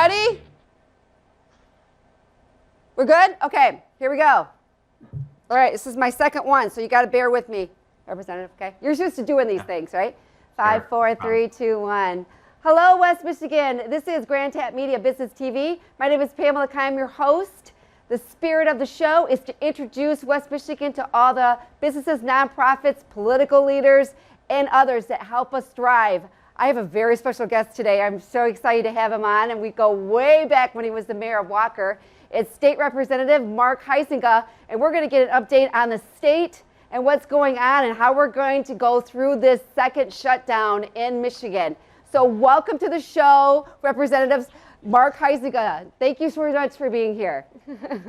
ready? We're good? Okay, here we go. All right, this is my second one, so you got to bear with me, Representative, okay? You're used to doing these things, right? 5, 4, 3, 2, 1. Hello, West Michigan. This is Grand Tap Media Business TV. My name is Pamela Keim, your host. The spirit of the show is to introduce West Michigan to all the businesses, nonprofits, political leaders, and others that help us thrive. I have a very special guest today. I'm so excited to have him on, and we go way back when he was the mayor of Walker. It's State Representative Mark Huizenga, and we're going to get an update on the state and what's going on and how we're going to go through this second shutdown in Michigan. So welcome to the show, Representatives Mark Huizenga. Thank you so much for being here.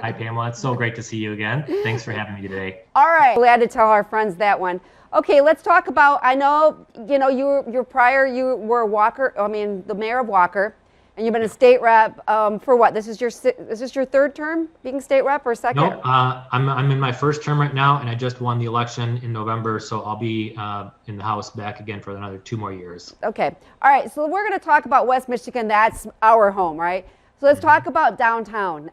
Hi, Pamela. It's so great to see you again. Thanks for having me today. All right. Glad to tell our friends that one. Okay, let's talk about, I know, you were Walker, the mayor of Walker. And you've been a state rep for what? Is this your third term being state rep or second? Nope, I'm in my first term right now, and I just won the election in November, so I'll be in the House back again for another 2 more years. Okay. All right. So we're going to talk about West Michigan. That's our home, right? So let's talk about downtown.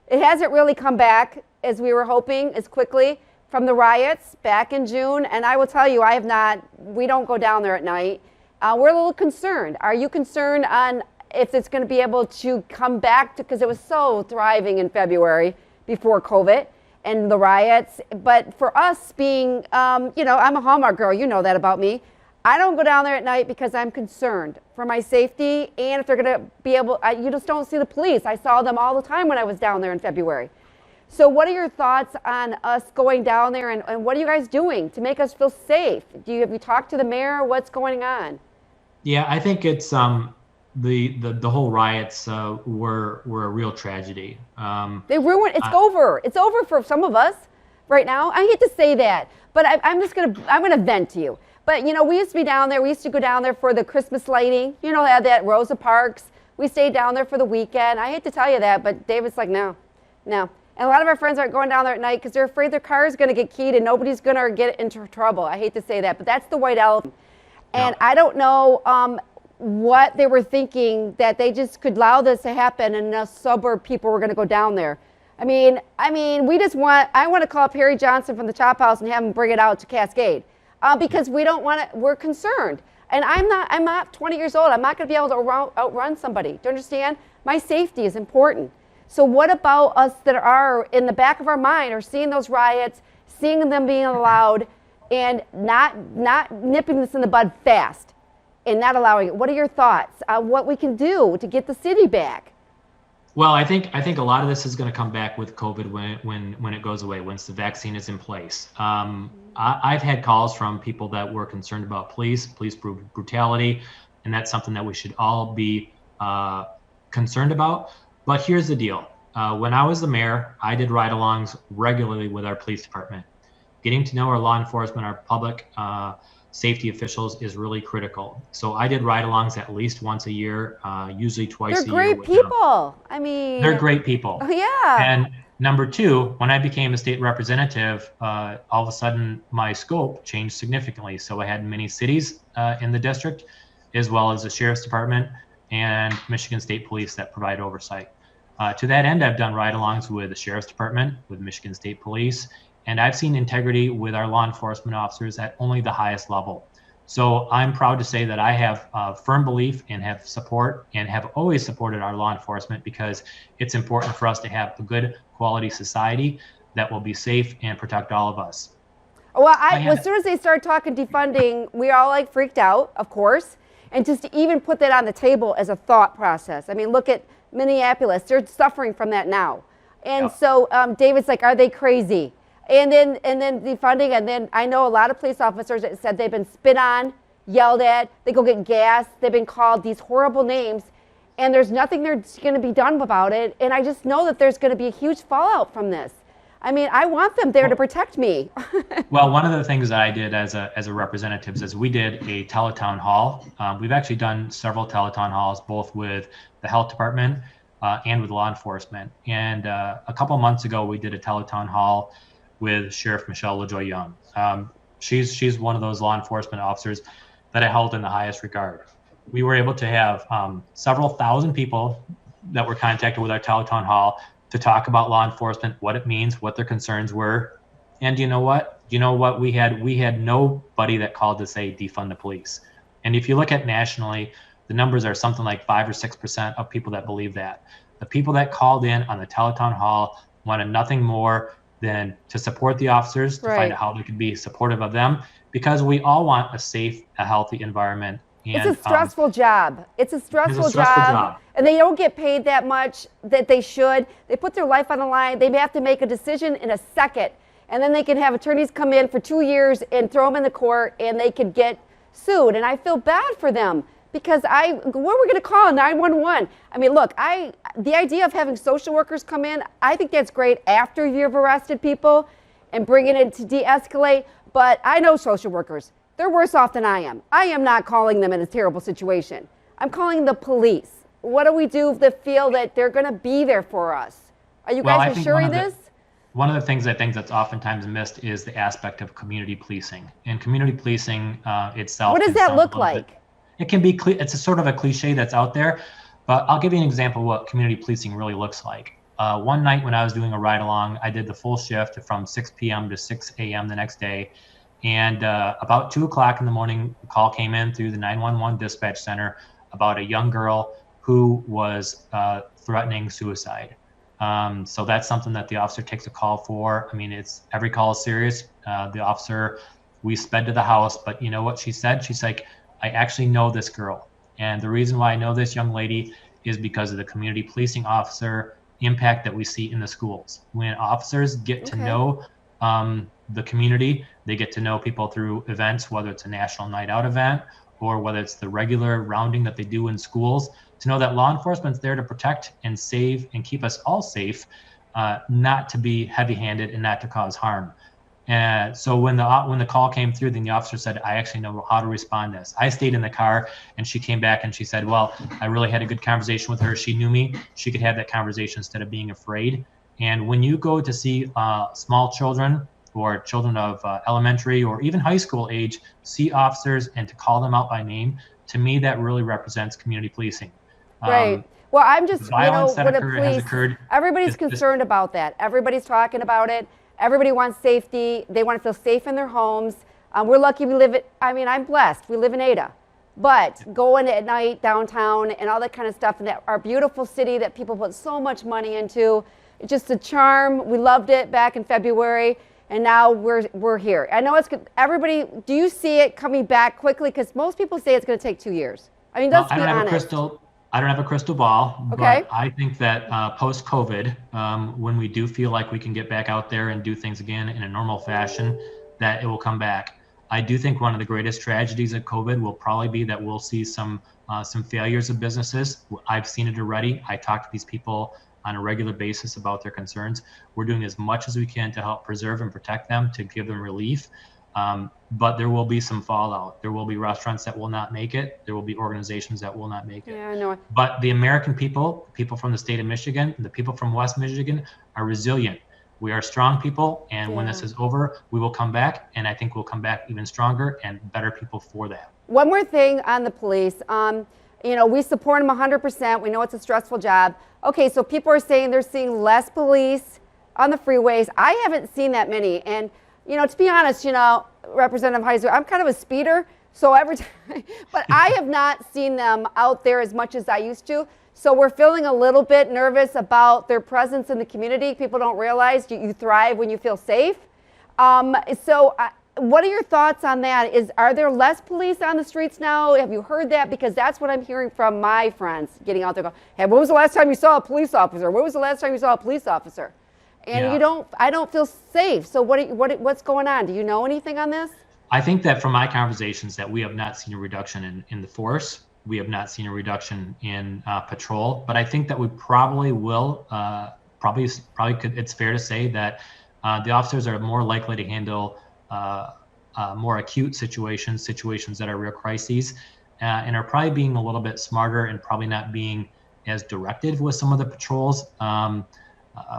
It hasn't really come back as we were hoping as quickly from the riots back in June, and I will tell you, we don't go down there at night. We're a little concerned. Are you concerned on if it's going to be able to come back to, because it was so thriving in February before COVID and the riots. But for us being, I'm a Hallmark girl, you know that about me. I don't go down there at night because I'm concerned for my safety and if they're going to be able, you just don't see the police. I saw them all the time when I was down there in February. So what are your thoughts on us going down there and what are you guys doing to make us feel safe? Have you talked to the mayor? What's going on? Yeah, I think it's, the whole riots were a real tragedy. They ruined. It's over. It's over for some of us right now. I hate to say that, but I'm gonna vent to you. But we used to be down there. We used to go down there for the Christmas lighting. Had that Rosa Parks. We stayed down there for the weekend. I hate to tell you that, but David's like, no. And a lot of our friends aren't going down there at night because they're afraid their car is going to get keyed and nobody's going to get into trouble. I hate to say that, but that's the white elephant. And I don't know what they were thinking that they just could allow this to happen and the suburb people were going to go down there. I mean, I want to call up Harry Johnson from the Chop House and have him bring it out to Cascade because we're concerned. And I'm not 20 years old. I'm not going to be able to outrun somebody. Do you understand? My safety is important. So what about us that are in the back of our mind are seeing those riots, seeing them being allowed and not nipping this in the bud fast? And not allowing it. What are your thoughts on what we can do to get the city back? Well, I think a lot of this is going to come back with COVID when it goes away, once the vaccine is in place. I've had calls from people that were concerned about police brutality, and that's something that we should all be concerned about. But here's the deal. When I was the mayor, I did ride-alongs regularly with our police department. Getting to know our law enforcement, our public safety officials is really critical. So I did ride-alongs at least once a year, usually twice a year. They're great people. They're great people. Oh, yeah. And number two, when I became a state representative, all of a sudden my scope changed significantly. So I had many cities in the district, as well as the sheriff's department and Michigan State Police that provide oversight. To that end, I've done ride-alongs with the sheriff's department, with Michigan State Police, and I've seen integrity with our law enforcement officers at only the highest level. So I'm proud to say that I have firm belief and have support and have always supported our law enforcement because it's important for us to have a good quality society that will be safe and protect all of us. Well, as soon as they started talking defunding, we all freaked out, of course. And just to even put that on the table as a thought process. I mean, look at Minneapolis. They're suffering from that now. And so David's like, are they crazy? And then defunding, and then I know a lot of police officers that said they've been spit on, yelled at, they go get gas, they've been called these horrible names, and there's nothing there's going to be done about it. And I just know that there's going to be a huge fallout from this. I mean, I want them there to protect me. Well, one of the things that I did as a representative is we did a teletown hall. We've actually done several teletown halls, both with the health department and with law enforcement. And a couple months ago, we did a teletown hall with Sheriff Michelle LaJoy Young. She's one of those law enforcement officers that I held in the highest regard. we were able to have several thousand people that were contacted with our teletown hall to talk about law enforcement, what it means, what their concerns were. And you know what? We had nobody that called to say defund the police. And if you look at nationally, the numbers are something like 5 or 6% of people that believe that. The people that called in on the teletown hall wanted nothing more than to support the officers, to find out how they could be supportive of them, because we all want a safe, a healthy environment. And, it's a stressful job. It's a stressful job. And they don't get paid that much that they should. They put their life on the line. They have to make a decision in a second. And then they can have attorneys come in for 2 years and throw them in the court, and they could get sued. And I feel bad for them because where are we going to call 911? I mean, look, the idea of having social workers come in, I think that's great after you've arrested people and bringing it to de-escalate. But I know social workers. They're worse off than I am. I am not calling them in a terrible situation. I'm calling the police. What do we do to feel that they're going to be there for us? Are you guys ensuring this? One of the things I think that's oftentimes missed is the aspect of community policing. And community policing itself. What does that look like? It can be, it's a sort of a cliche that's out there, but I'll give you an example of what community policing really looks like. One night when I was doing a ride along, I did the full shift from 6 p.m. to 6 a.m. the next day. And about 2 o'clock in the morning, a call came in through the 911 dispatch center about a young girl who was threatening suicide. So that's something that the officer takes a call for. I mean, every call is serious. The officer, we sped to the house, but you know what she said? She's like, I actually know this girl. And the reason why I know this young lady is because of the community policing officer impact that we see in the schools. When officers get to know the community, they get to know people through events, whether it's a national night out event or whether it's the regular rounding that they do in schools, to know that law enforcement's there to protect and save and keep us all safe, not to be heavy-handed and not to cause harm. And so when the call came through, then the officer said, I actually know how to respond to this. I stayed in the car, and she came back and she said, well, I really had a good conversation with her. She knew me. She could have that conversation instead of being afraid. And when you go to see small children or children of elementary or even high school age see officers and to call them out by name, to me, that really represents community policing. Right. Well, I'm just, violence that with the has police, occurred. Everybody's concerned about that. Everybody's talking about it. Everybody wants safety. They want to feel safe in their homes. We're lucky I'm blessed. We live in Ada. But going at night downtown and all that kind of stuff in our beautiful city that people put so much money into, it's just a charm. We loved it back in February, and now we're here. I know it's good. Everybody, do you see it coming back quickly? Because most people say it's going to take 2 years. I mean, let's be honest. I don't have a crystal ball, okay. But I think that post-COVID, when we do feel like we can get back out there and do things again in a normal fashion, that it will come back. I do think one of the greatest tragedies of COVID will probably be that we'll see some failures of businesses. I've seen it already. I talk to these people on a regular basis about their concerns. We're doing as much as we can to help preserve and protect them, to give them relief. But there will be some fallout. There will be restaurants that will not make it. There will be organizations that will not make it. Yeah, I know. But the American people from the state of Michigan, the people from West Michigan are resilient. We are strong people, and when this is over, we will come back, and I think we'll come back even stronger and better people for that. One more thing on the police. We support them 100%. We know it's a stressful job. Okay, so people are saying they're seeing less police on the freeways. I haven't seen that many, and to be honest, Representative Huizenga, I'm kind of a speeder, so every time, but I have not seen them out there as much as I used to. So we're feeling a little bit nervous about their presence in the community. People don't realize you thrive when you feel safe. What are your thoughts on that? Are there less police on the streets now? Have you heard that? Because that's what I'm hearing from my friends getting out there going, hey, when was the last time you saw a police officer? When was the last time you saw a police officer? And I don't feel safe. So what's going on? Do you know anything on this? I think that from my conversations that we have not seen a reduction in the force. We have not seen a reduction in patrol, but I think that we probably will. Probably could. It's fair to say that the officers are more likely to handle more acute situations that are real crises, and are probably being a little bit smarter and probably not being as directive with some of the patrols.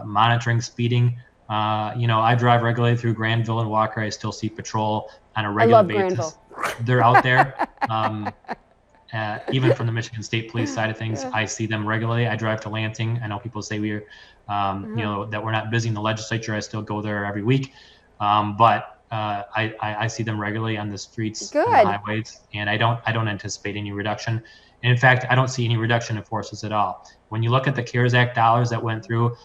Monitoring speeding. I drive regularly through Granville and Walker. I still see patrol on a regular basis. Granville. They're out there. even from the Michigan State Police side of things, I see them regularly. I drive to Lansing. I know people say we're, that we're not busy in the legislature. I still go there every week. But I see them regularly on the streets and the highways, and I don't anticipate any reduction. And in fact, I don't see any reduction in forces at all. When you look at the CARES Act dollars that went through,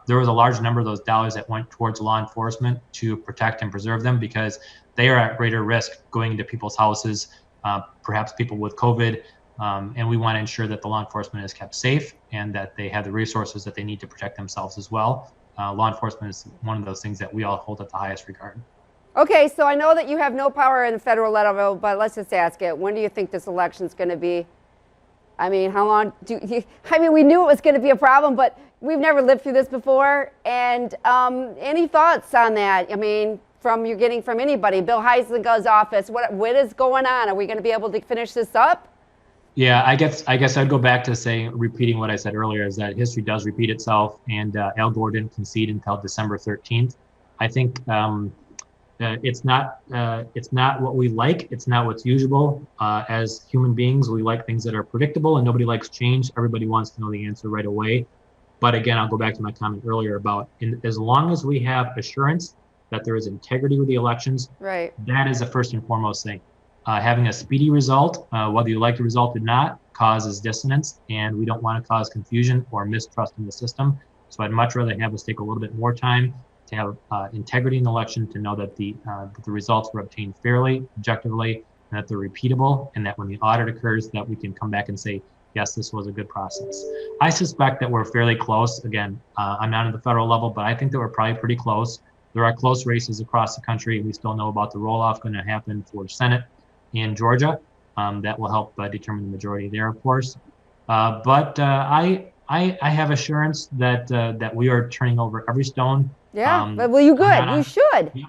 there was a large number of those dollars that went towards law enforcement to protect and preserve them, because they are at greater risk going into people's houses, perhaps people with COVID, and we want to ensure that the law enforcement is kept safe and that they have the resources that they need to protect themselves as well. Law enforcement is one of those things that we all hold at the highest regard. Okay, so I know that you have no power in the federal level, but let's just ask it. When do you think this election is going to be? I mean, how long do you, I mean, we knew it was going to be a problem, but we've never lived through this before. And any thoughts on that? I mean, you're getting from anybody, Bill Huizenga's office, what is going on? Are we going to be able to finish this up? Yeah, I guess I'd go back to repeating what I said earlier, is that history does repeat itself, and Al Gore didn't concede until December 13th. I think it's not what we like. It's not what's usual. As human beings, we like things that are predictable, and nobody likes change. Everybody wants to know the answer right away. But again, I'll go back to my comment earlier about as long as we have assurance that there is integrity with the elections, right, that is the first and foremost thing. Having a speedy result, whether you like the result or not, causes dissonance, and we don't want to cause confusion or mistrust in the system. So I'd much rather have us take a little bit more time to have integrity in the election, to know that the results were obtained fairly, objectively, and that they're repeatable, and that when the audit occurs, that we can come back and say, yes, this was a good process. I suspect that we're fairly close. Again, I'm not at the federal level, but I think that we're probably pretty close. There are close races across the country. We still know about the roll-off going to happen for Senate in Georgia. That will help determine the majority there, of course. But I have assurance that we are turning over every stone. Yeah, well, you good. You should. Yeah.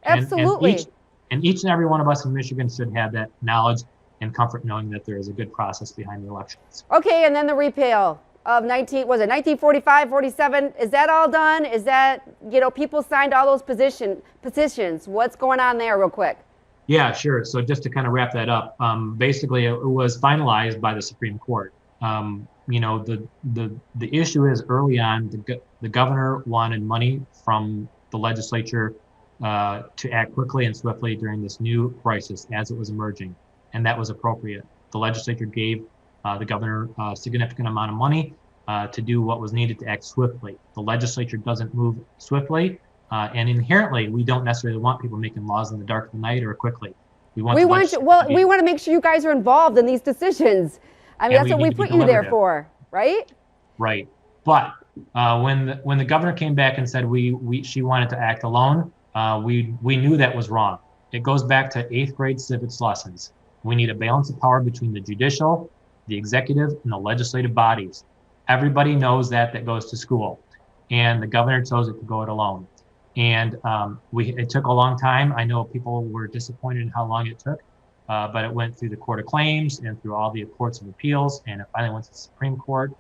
Absolutely. And each and every one of us in Michigan should have that knowledge and comfort knowing that there is a good process behind the elections. Okay, and then the repeal of 1945, 47, is that all done? Is that, people signed all those petitions. What's going on there real quick? Yeah, sure. So just to kind of wrap that up, basically it was finalized by the Supreme Court. The issue is early on, the governor wanted money from the legislature to act quickly and swiftly during this new crisis as it was emerging, and that was appropriate. The legislature gave the governor a significant amount of money to do what was needed to act swiftly. The legislature doesn't move swiftly, and inherently, we don't necessarily want people making laws in the dark of the night or quickly. We want to make sure you guys are involved in these decisions. I mean, that's what we put you there for, right? Right. But when the governor came back and said she wanted to act alone, we knew that was wrong. It goes back to 8th grade civics lessons. We need a balance of power between the judicial, the executive, and the legislative bodies. Everybody knows that goes to school, and the governor chose it to go it alone. And it took a long time. I know people were disappointed in how long it took, but it went through the Court of Claims and through all the courts of appeals, and it finally went to the Supreme Court,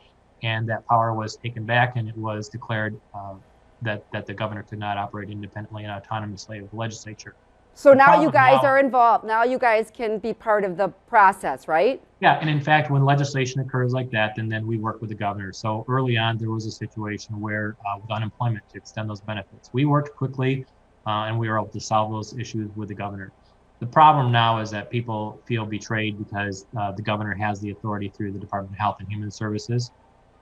and that power was taken back, and it was declared that the governor could not operate independently and autonomously with the legislature. So now you guys are involved. Now you guys can be part of the process, right? Yeah, and in fact, when legislation occurs like that, then we work with the governor. So early on, there was a situation where with unemployment, to extend those benefits, we worked quickly and we were able to solve those issues with the governor. The problem now is that people feel betrayed because the governor has the authority through the Department of Health and Human Services.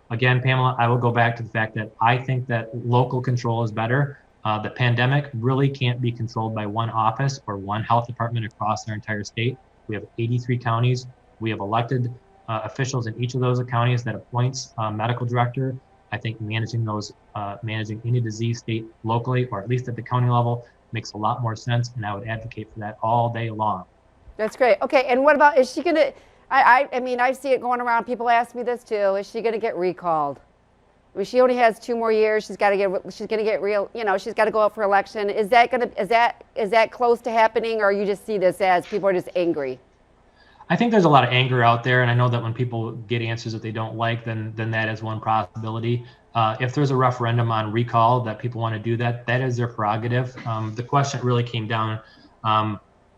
Again, Pamela, I will go back to the fact that I think that local control is better. The pandemic really can't be controlled by one office or one health department across our entire state. We have 83 counties. We have elected officials in each of those counties that appoints a medical director. I think managing any disease state locally, or at least at the county level, makes a lot more sense, and I would advocate for that all day long. That's great. Okay, and what about, is she going to, I mean, I see it going around, people ask me this too, is she going to get recalled? I mean, she only has 2 more years. She's going to get real, she's got to go out for election. Is that close to happening, or you just see this as people are just angry? I think there's a lot of anger out there, and I know that when people get answers that they don't like, then that is one possibility. If there's a referendum on recall that people want to do that is their prerogative. The question really came down,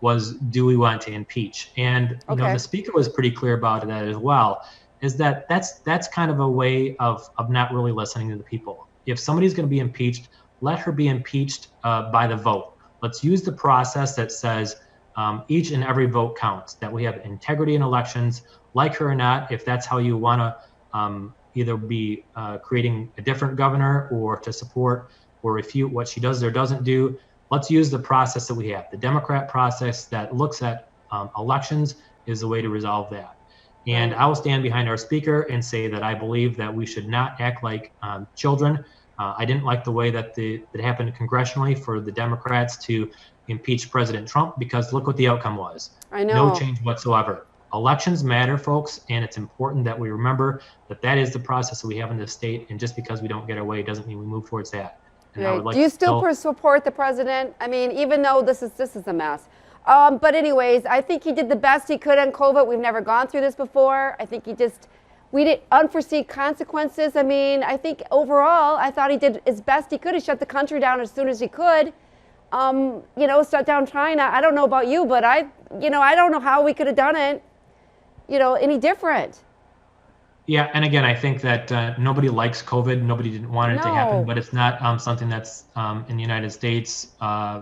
was, do we want to impeach? And you know, the speaker was pretty clear about that as well, is that that's kind of a way of not really listening to the people. If somebody's going to be impeached, let her be impeached by the vote. Let's use the process that says each and every vote counts, that we have integrity in elections, like her or not. If that's how you want to either be creating a different governor or to support or refute what she does or doesn't do, let's use the process that we have. The Democrat process that looks at elections is the way to resolve that. And I will stand behind our speaker and say that I believe that we should not act like children. I didn't like the way that that happened congressionally for the Democrats to impeach President Trump, because look what the outcome was. I know. No change whatsoever. Elections matter, folks, and it's important that we remember that that is the process that we have in this state. And just because we don't get our way doesn't mean we move towards that. And I would like Do you still support the president? I mean, even though this is a mess. But anyways, I think he did the best he could on COVID. We've never gone through this before. I think we did unforeseen consequences. I mean, I think overall, I thought he did as best he could. He shut the country down as soon as he could. You know, shut down China. I don't know about you, but I don't know how we could have done it, any different. Yeah, and again, I think that nobody likes COVID. Nobody didn't want it to happen, but it's not something that's in the United States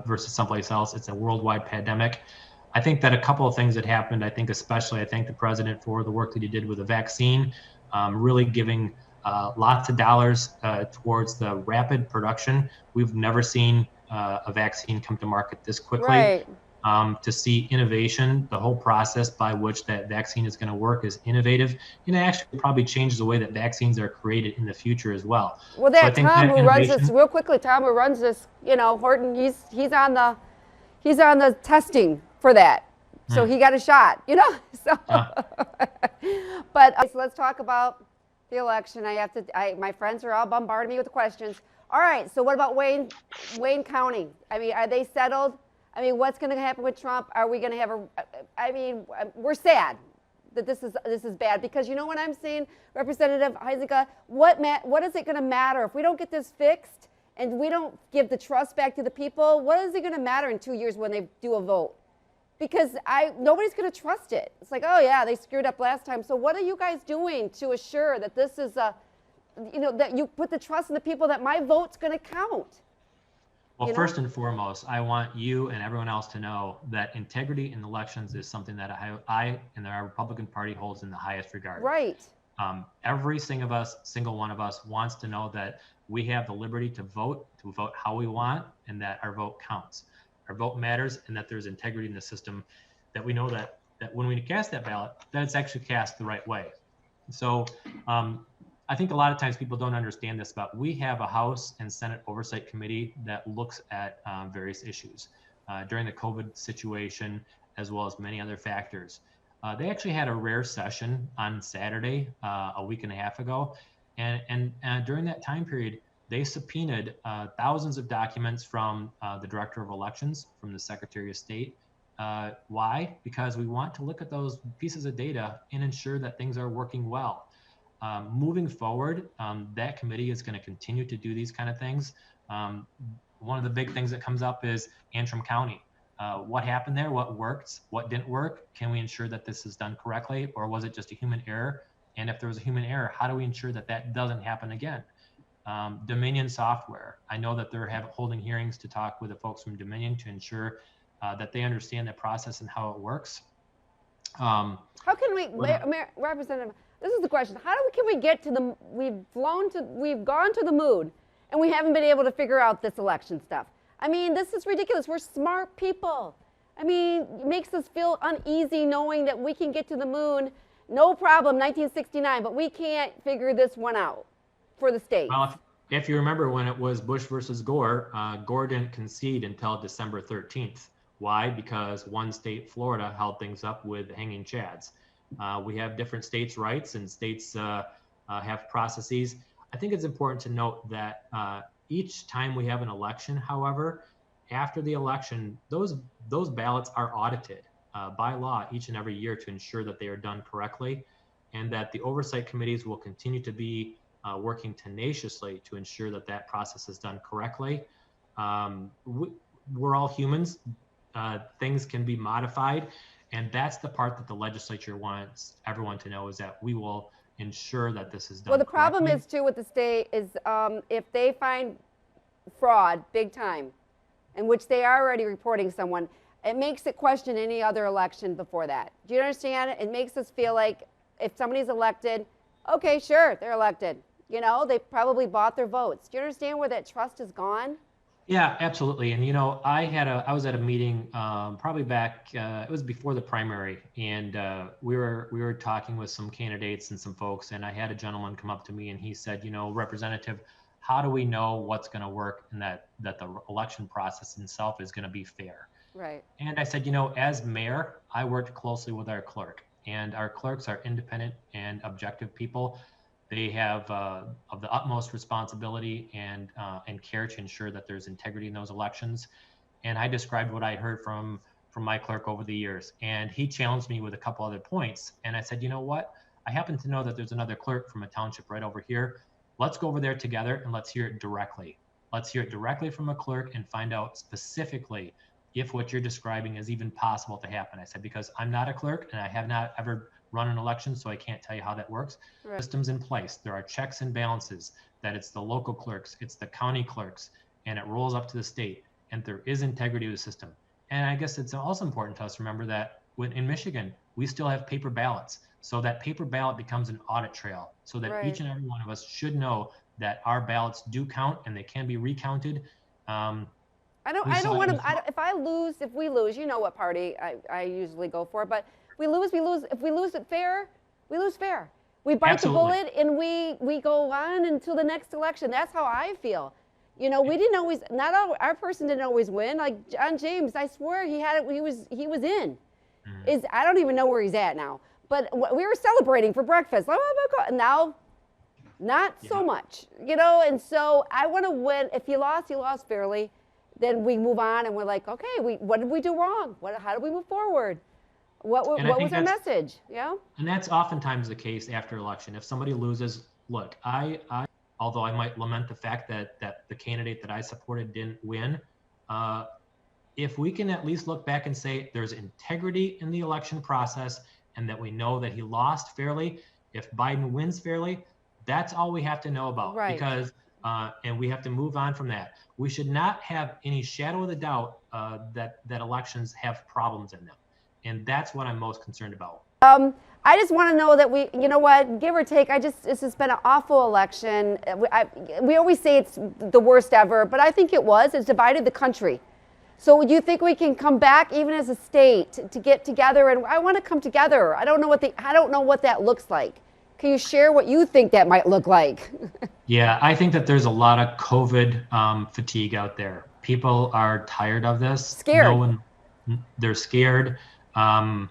versus someplace else. It's a worldwide pandemic. I think that a couple of things that happened, I thank the president for the work that he did with the vaccine, really giving lots of dollars towards the rapid production. We've never seen a vaccine come to market this quickly. Right. To see innovation, the whole process by which that vaccine is going to work is innovative, and it actually probably changes the way that vaccines are created in the future as well. Well, that Tom who runs this, real quickly, Tom who runs this, Horton, he's on the testing for that, so he got a shot, So, but so let's talk about the election. My friends are all bombarding me with questions. All right, so what about Wayne County? I mean, are they settled? I mean, what's going to happen with Trump? Are we going to have we're sad that this is bad, because you know what I'm saying, Representative Huizenga, what is it going to matter if we don't get this fixed and we don't give the trust back to the people? What is it going to matter in 2 years when they do a vote? Because nobody's going to trust it. It's like, oh yeah, they screwed up last time. So what are you guys doing to assure that this is that you put the trust in the people that my vote's going to count? Well, first and foremost, I want you and everyone else to know that integrity in elections is something that I and our Republican Party holds in the highest regard. Right. Every single one of us wants to know that we have the liberty to vote how we want, and that our vote counts. Our vote matters, and that there's integrity in the system, that we know that when we cast that ballot, that it's actually cast the right way. So I think a lot of times people don't understand this, but we have a House and Senate Oversight Committee that looks at various issues during the COVID situation, as well as many other factors. They actually had a rare session on Saturday, a week and a half ago. And during that time period, they subpoenaed thousands of documents from the Director of Elections, from the Secretary of State. Why? Because we want to look at those pieces of data and ensure that things are working well. Moving forward, that committee is going to continue to do these kind of things. One of the big things that comes up is Antrim County. What happened there? What worked? What didn't work? Can we ensure that this is done correctly, or was it just a human error? And if there was a human error, how do we ensure that that doesn't happen again? Dominion Software. I know that they're holding hearings to talk with the folks from Dominion to ensure that they understand the process and how it works. How can we, Representative? This is the question. Can we get to we've gone to the moon, and we haven't been able to figure out this election stuff. I mean, this is ridiculous. We're smart people. I mean, it makes us feel uneasy knowing that we can get to the moon, no problem, 1969, but we can't figure this one out for the state. Well, if you remember when it was Bush versus Gore, Gore didn't concede until December 13th. Why? Because one state, Florida, held things up with hanging chads. We have different states' rights, and states have processes. I think it's important to note that each time we have an election, however, after the election, those ballots are audited by law each and every year to ensure that they are done correctly, and that the oversight committees will continue to be working tenaciously to ensure that that process is done correctly. We're all humans. things can be modified. And that's the part that the legislature wants everyone to know, is that we will ensure that this is done. Well, the problem correctly. is too with the state is if they find fraud big time, in which they are already reporting someone, it makes it question any other election before that. Do you understand? It makes us feel like if somebody's elected, okay, sure, they're elected. You know, they probably bought their votes. Do you understand where that trust is gone? Yeah, absolutely. And I was at a meeting probably back. It was before the primary, and we were talking with some candidates and some folks. And I had a gentleman come up to me, and he said, Representative, how do we know what's going to work and that the election process itself is going to be fair? Right. And I said, as mayor, I worked closely with our clerk, and our clerks are independent and objective people. They have of the utmost responsibility and care to ensure that there's integrity in those elections. And I described what I heard from my clerk over the years, and he challenged me with a couple other points. And I said, you know what? I happen to know that there's another clerk from a township right over here. Let's go over there together and let's hear it directly. Let's hear it directly from a clerk and find out specifically if what you're describing is even possible to happen. I said, because I'm not a clerk and I have not ever run an election, so I can't tell you how that works. Right. Systems in place. There are checks and balances, that it's the local clerks, it's the county clerks, and it rolls up to the state, and there is integrity to the system. And I guess it's also important to us to remember that in Michigan, we still have paper ballots. So that paper ballot becomes an audit trail, so that right. each and every one of us should know that our ballots do count and they can be recounted. I don't want to, if we lose, you know what party I usually go for, but we lose. If we lose it fair, we lose fair. We bite Absolutely. the bullet and we go on until the next election. That's how I feel. We didn't always, our person didn't always win. Like John James, I swear he was in. Mm-hmm. I don't even know where he's at now. But we were celebrating for breakfast. And now, not so much. And so I want to win. If you lost fairly. Then we move on and we're like, okay, what did we do wrong? How do we move forward? What was our message? Yeah. And that's oftentimes the case after election. If somebody loses, look, although I might lament the fact that the candidate that I supported didn't win, if we can at least look back and say there's integrity in the election process and that we know that he lost fairly, if Biden wins fairly, that's all we have to know about. Right. Because and we have to move on from that. We should not have any shadow of a doubt that elections have problems in them. And that's what I'm most concerned about. I just want to know that give or take, this has been an awful election. We always say it's the worst ever, but I think it was. It's divided the country. So do you think we can come back even as a state to get together? And I want to come together. I don't know what that looks like. Can you share what you think that might look like? Yeah, I think that there's a lot of COVID fatigue out there. People are tired of this. Scared. They're scared. My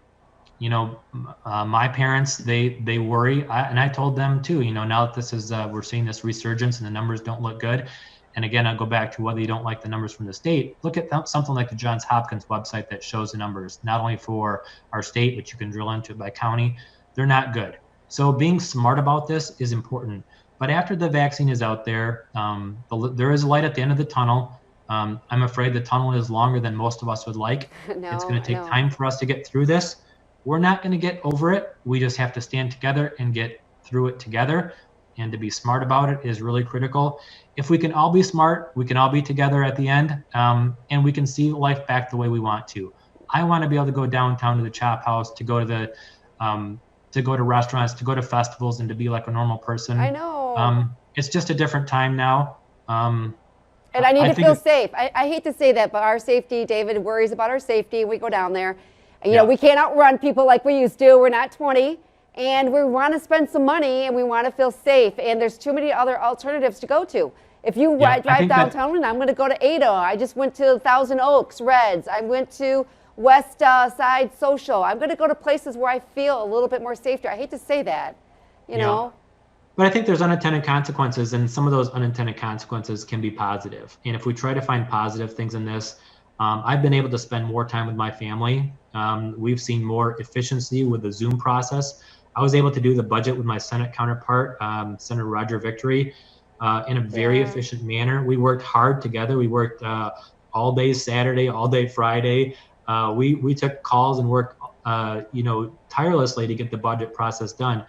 parents, they worry. And I told them too, now that this is, we're seeing this resurgence and the numbers don't look good. And again, I'll go back to whether you don't like the numbers from the state, look at something like the Johns Hopkins website that shows the numbers, not only for our state, but you can drill into it by county. They're not good. So being smart about this is important. But after the vaccine is out there, there is a light at the end of the tunnel. I'm afraid the tunnel is longer than most of us would like. It's going to take time for us to get through this. We're not going to get over it. We just have to stand together and get through it together. And to be smart about it is really critical. If we can all be smart, we can all be together at the end, and we can see life back the way we want to. I want to be able to go downtown to the Chop House, to go to restaurants, to go to festivals, and to be like a normal person. I know. It's just a different time now. And I need to feel safe. I hate to say that, but our safety, David worries about our safety. We go down there. And, we can't outrun people like we used to. We're not 20. And we want to spend some money and we want to feel safe. And there's too many other alternatives to go to. If you drive downtown, and I'm going to go to Ada. I just went to Thousand Oaks, Reds. I went to West Side Social. I'm going to go to places where I feel a little bit more safer. I hate to say that, you know. But I think there's unintended consequences, and some of those unintended consequences can be positive. And if we try to find positive things in this, I've been able to spend more time with my family. We've seen more efficiency with the Zoom process. I was able to do the budget with my Senate counterpart, Senator Roger Victory, in a very efficient manner. We worked hard together. We worked all day Saturday, all day Friday. We took calls and worked, tirelessly to get the budget process done.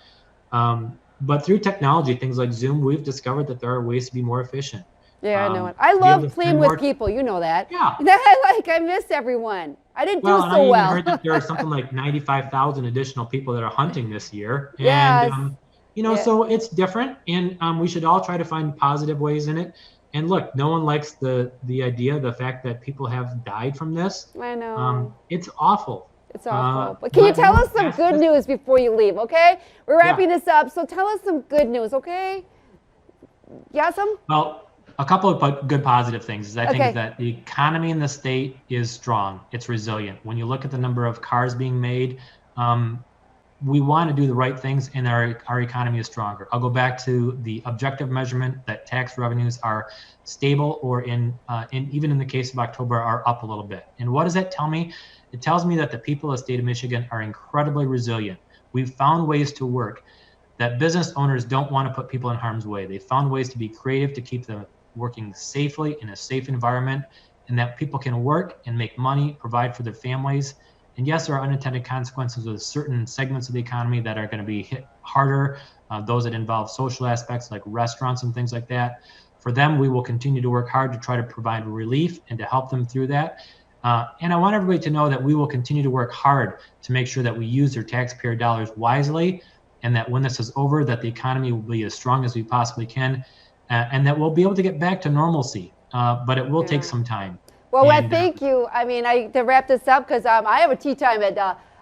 But through technology, things like Zoom, we've discovered that there are ways to be more efficient. Yeah, I know it. I To be able love to playing spend with more- people. You know that. Yeah. I miss everyone. I didn't Well, do and I so even well. heard that there are something like 95,000 additional people that are hunting this year. Yes. And, Yeah. so it's different, and we should all try to find positive ways in it. And look, no one likes the idea, the fact that people have died from this. I know. It's awful. It's awful. But can you tell us some good news before you leave, okay? We're wrapping this up, so tell us some good news, okay? Yeah, some? Well, a couple of good positive things is I think Okay. that the economy in the state is strong. It's resilient. When you look at the number of cars being made, we want to do the right things, and our economy is stronger. I'll go back to the objective measurement that tax revenues are stable, or even in the case of October, are up a little bit. And what does that tell me? It tells me that the people of the state of Michigan are incredibly resilient. We've found ways to work, that business owners don't want to put people in harm's way. They found ways to be creative to keep them working safely in a safe environment, and that people can work and make money, provide for their families. And yes, there are unintended consequences with certain segments of the economy that are going to be hit harder, those that involve social aspects like restaurants and things like that. For them, we will continue to work hard to try to provide relief and to help them through that. And I want everybody to know that we will continue to work hard to make sure that we use their taxpayer dollars wisely, and that when this is over, that the economy will be as strong as we possibly can, and that we'll be able to get back to normalcy. But it will take some time. Well, thank you. I mean, to wrap this up, because I have a tea time at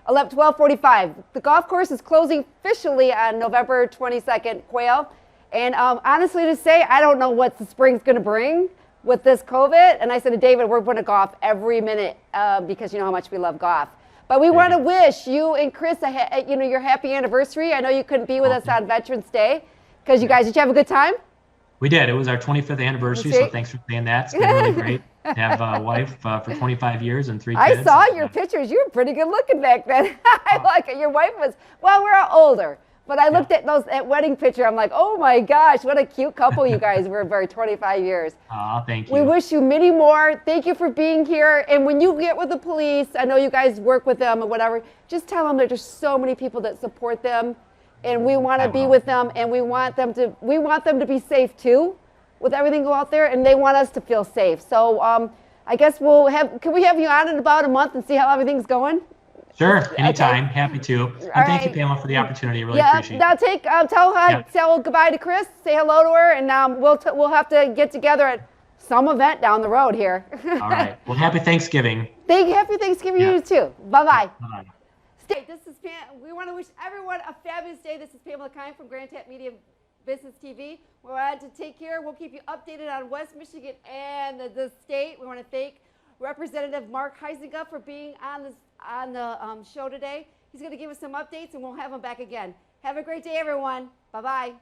12:45. The golf course is closing officially on November 22nd, Quail. And honestly to say, I don't know what the spring's going to bring with this COVID. And I said to David, we're going to golf every minute because you know how much we love golf. But we want to wish you and Chris, your happy anniversary. I know you couldn't be with us on Veterans Day because did you have a good time? We did. It was our 25th anniversary, so thanks for saying that. It's been really great to have a wife for 25 years and 3 kids. I saw your pictures. You were pretty good looking back then. I like it. Your wife was, well, we're all older. But I looked at that wedding picture. I'm like, oh my gosh, what a cute couple you guys were for 25 years. Oh, thank you. We wish you many more. Thank you for being here. And when you get with the police, I know you guys work with them or whatever, just tell them that there's so many people that support them. And we want to be with them, and we want them to be safe too, with everything go out there, and they want us to feel safe. So I guess can we have you on in about a month and see how everything's going? Sure, anytime, happy to. And thank you, Pamela, for the opportunity. I really appreciate it. Now tell goodbye to Chris, say hello to her, and we'll have to get together at some event down the road here. All right. Well, happy Thanksgiving. Happy Thanksgiving to you too. Bye-bye. Bye-bye. This is we want to wish everyone a fabulous day. This is Pamela Keim from Grand Tap Media Business TV. We're glad to take care. We'll keep you updated on West Michigan and the state. We want to thank Representative Mark Huizenga for being on the show today. He's going to give us some updates, and we'll have him back again. Have a great day, everyone. Bye-bye.